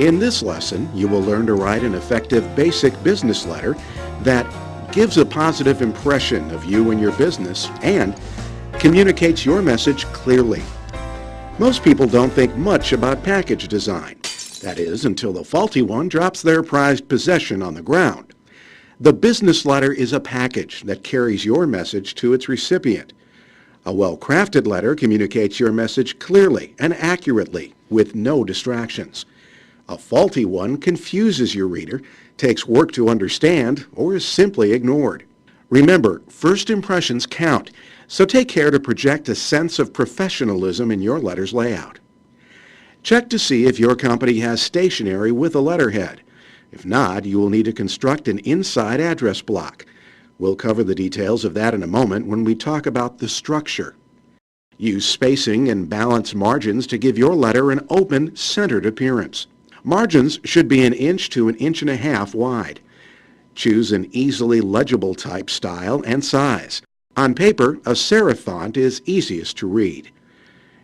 In this lesson, you will learn to write an effective basic business letter that gives a positive impression of you and your business and communicates your message clearly. Most people don't think much about package design. That is, until the faulty one drops their prized possession on the ground. The business letter is a package that carries your message to its recipient. A well-crafted letter communicates your message clearly and accurately with no distractions. A faulty one confuses your reader, takes work to understand, or is simply ignored. Remember, first impressions count, so take care to project a sense of professionalism in your letter's layout. Check to see if your company has stationery with a letterhead. If not, you will need to construct an inside address block. We'll cover the details of that in a moment when we talk about the structure. Use spacing and balance margins to give your letter an open, centered appearance. Margins should be 1 inch to 1.5 inches wide. Choose an easily legible type style and size. On paper, a serif font is easiest to read.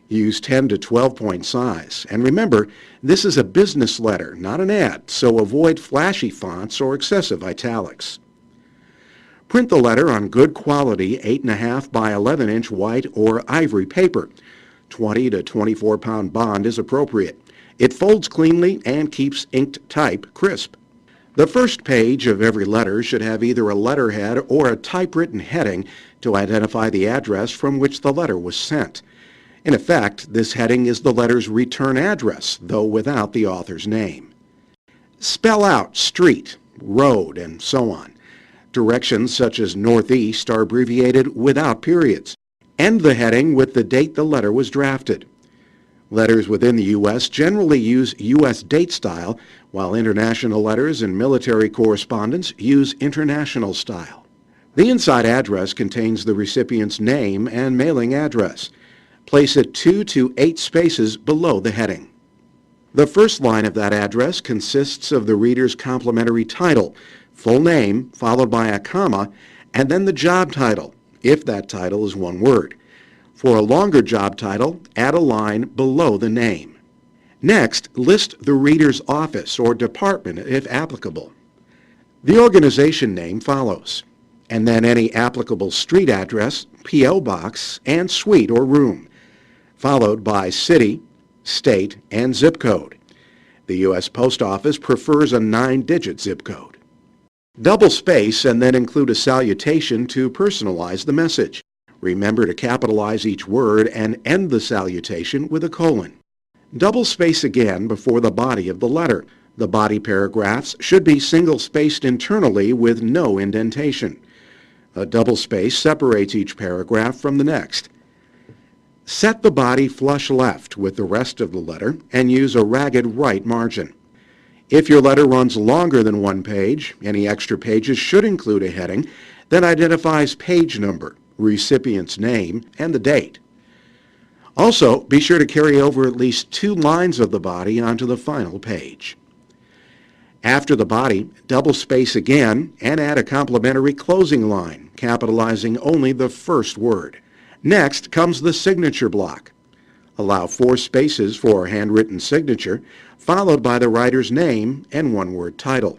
Use 10 to 12 point size. And remember, this is a business letter, not an ad, so avoid flashy fonts or excessive italics. Print the letter on good quality 8.5 by 11 inch white or ivory paper. 20 to 24 pound bond is appropriate. It folds cleanly and keeps inked type crisp. The first page of every letter should have either a letterhead or a typewritten heading to identify the address from which the letter was sent. In effect, this heading is the letter's return address, though without the author's name. Spell out street, road, and so on. Directions such as northeast are abbreviated without periods. End the heading with the date the letter was drafted. Letters within the U.S. generally use U.S. date style, while international letters and military correspondence use international style. The inside address contains the recipient's name and mailing address. Place it 2 to 8 spaces below the heading. The first line of that address consists of the reader's complimentary title, full name followed by a comma, and then the job title, if that title is one word. For a longer job title, add a line below the name. Next, list the reader's office or department if applicable. The organization name follows, and then any applicable street address, P.O. box, and suite or room, followed by city, state, and zip code. The U.S. Post Office prefers a 9-digit zip code. Double space and then include a salutation to personalize the message. Remember to capitalize each word and end the salutation with a colon. Double space again before the body of the letter. The body paragraphs should be single-spaced internally with no indentation. A double space separates each paragraph from the next. Set the body flush left with the rest of the letter and use a ragged right margin. If your letter runs longer than 1 page, any extra pages should include a heading that identifies page number, recipient's name, and the date. Also, be sure to carry over at least 2 lines of the body onto the final page. After the body, double space again and add a complimentary closing line, capitalizing only the first word. Next comes the signature block. Allow 4 spaces for a handwritten signature, followed by the writer's name and one-word title.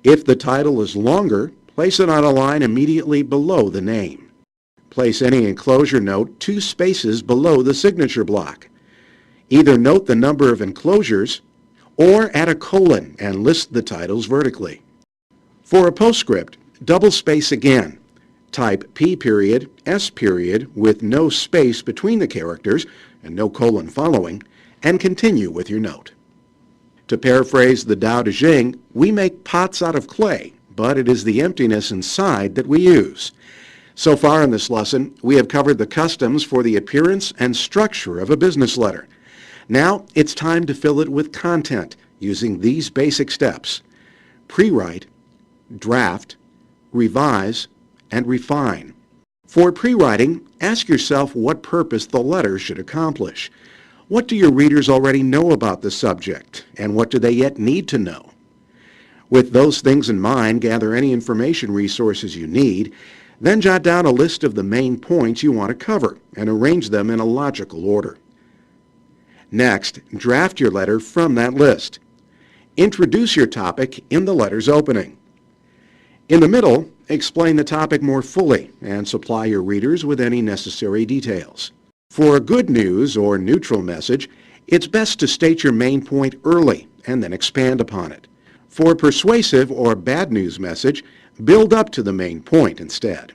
If the title is longer, place it on a line immediately below the name. Place any enclosure note 2 spaces below the signature block. Either note the number of enclosures or add a colon and list the titles vertically. For a postscript, double space again. Type P period, S period with no space between the characters and no colon following, and continue with your note. To paraphrase the Tao Te Ching, we make pots out of clay, but it is the emptiness inside that we use. So far in this lesson, we have covered the customs for the appearance and structure of a business letter. Now it's time to fill it with content using these basic steps: pre-write, draft, revise, and refine. For pre-writing, ask yourself what purpose the letter should accomplish. What do your readers already know about the subject, and what do they yet need to know? With those things in mind, gather any information resources you need, then jot down a list of the main points you want to cover and arrange them in a logical order. Next, draft your letter from that list. Introduce your topic in the letter's opening. In the middle, explain the topic more fully and supply your readers with any necessary details. For a good news or neutral message, it's best to state your main point early and then expand upon it. For a persuasive or bad news message, build up to the main point instead.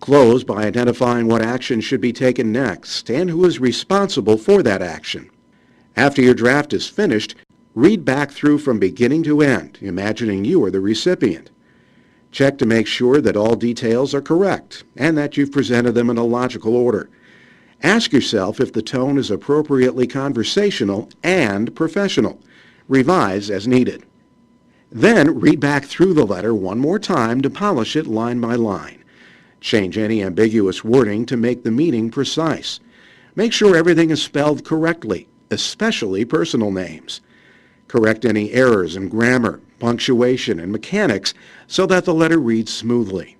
Close by identifying what action should be taken next and who is responsible for that action. After your draft is finished, read back through from beginning to end, imagining you are the recipient. Check to make sure that all details are correct and that you've presented them in a logical order. Ask yourself if the tone is appropriately conversational and professional. Revise as needed. Then read back through the letter one more time to polish it line by line. Change any ambiguous wording to make the meaning precise. Make sure everything is spelled correctly, especially personal names. Correct any errors in grammar, punctuation, and mechanics so that the letter reads smoothly.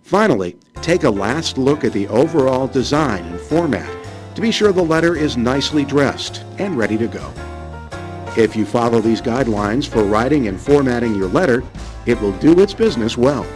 Finally, take a last look at the overall design and format to be sure the letter is nicely dressed and ready to go. If you follow these guidelines for writing and formatting your letter, it will do its business well.